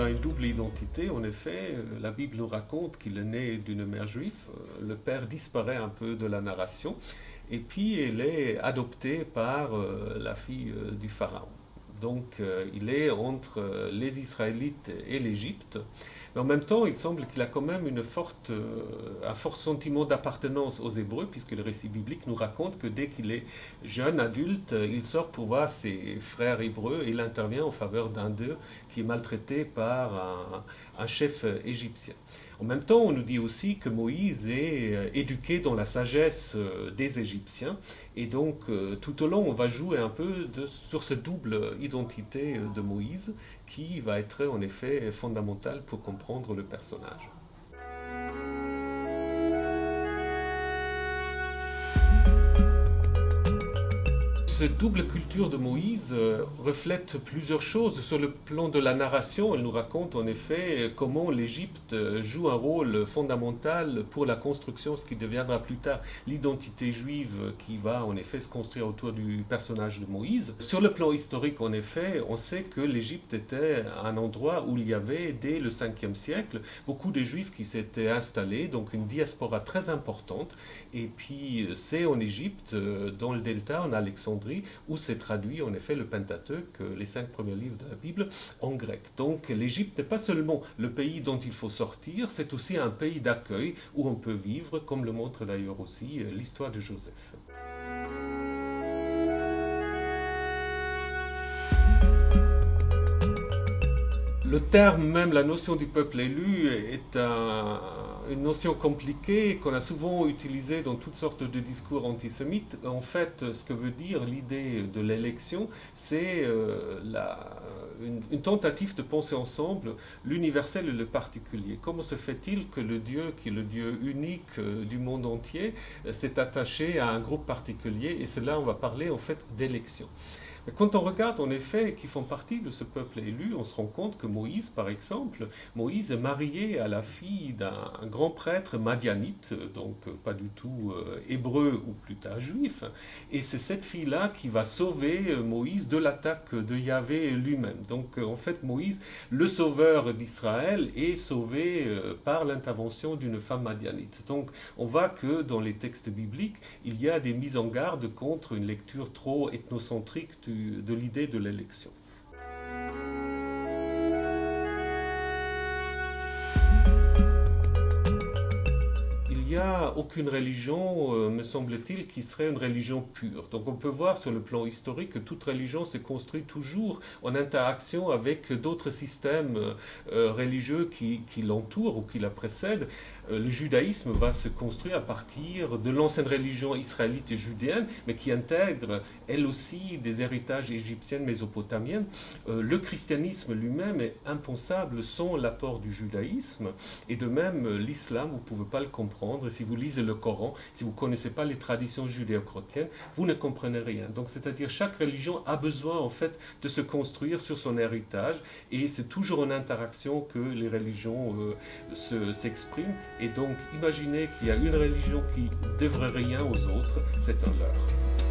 a une double identité. En effet, la Bible nous raconte qu'il est né d'une mère juive. Le père disparaît un peu de la narration. Et puis, il est adopté par la fille du Pharaon. Donc, il est entre les Israélites et l'Égypte. Mais en même temps, il semble qu'il a quand même un fort sentiment d'appartenance aux Hébreux, puisque le récit biblique nous raconte que dès qu'il est jeune, adulte, il sort pour voir ses frères hébreux et il intervient en faveur d'un d'eux qui est maltraité par un chef égyptien. En même temps, on nous dit aussi que Moïse est éduqué dans la sagesse des Égyptiens. Et donc, tout au long, on va jouer un peu sur cette double identité de Moïse qui va être en effet fondamentale pour comprendre le personnage. Cette double culture de Moïse reflète plusieurs choses. Sur le plan de la narration, elle nous raconte en effet comment l'Égypte joue un rôle fondamental pour la construction, ce qui deviendra plus tard l'identité juive qui va en effet se construire autour du personnage de Moïse. Sur le plan historique, en effet, on sait que l'Égypte était un endroit où il y avait, dès le 5e siècle, beaucoup de Juifs qui s'étaient installés, donc une diaspora très importante. Et puis c'est en Égypte, dans le delta, en Alexandrie, où s'est traduit en effet le Pentateuque, les 5 premiers livres de la Bible, en grec. Donc l'Égypte n'est pas seulement le pays dont il faut sortir, c'est aussi un pays d'accueil où on peut vivre, comme le montre d'ailleurs aussi l'histoire de Joseph. Le terme, même la notion du peuple élu, est une notion compliquée qu'on a souvent utilisée dans toutes sortes de discours antisémites. En fait, ce que veut dire l'idée de l'élection, c'est une tentative de penser ensemble l'universel et le particulier. Comment se fait-il que le Dieu, qui est le Dieu unique du monde entier, s'est attaché à un groupe particulier? Et c'est là on va parler en fait d'élection. Quand on regarde en effet qui font partie de ce peuple élu, on se rend compte que Moïse, par exemple, Moïse est marié à la fille d'un grand prêtre madianite, donc pas du tout hébreu ou plus tard juif, et c'est cette fille-là qui va sauver Moïse de l'attaque de Yahvé lui-même. Donc en fait Moïse, le sauveur d'Israël, est sauvé par l'intervention d'une femme madianite. Donc on voit que dans les textes bibliques, il y a des mises en garde contre une lecture trop ethnocentrique de l'idée de l'élection. Il n'y a aucune religion, me semble-t-il, qui serait une religion pure. Donc on peut voir sur le plan historique que toute religion se construit toujours en interaction avec d'autres systèmes religieux qui l'entourent ou qui la précèdent. Le judaïsme va se construire à partir de l'ancienne religion israélite et judéenne, mais qui intègre, elle aussi, des héritages égyptiens, mésopotamiens. Le christianisme lui-même est impensable sans l'apport du judaïsme, et de même l'islam, vous ne pouvez pas le comprendre. Si vous lisez le Coran, si vous ne connaissez pas les traditions judéo-chrétiennes, vous ne comprenez rien. Donc, c'est-à-dire chaque religion a besoin en fait de se construire sur son héritage, et c'est toujours en interaction que les religions s'expriment. Et donc, imaginez qu'il y a une religion qui ne devrait rien aux autres, c'est un leurre.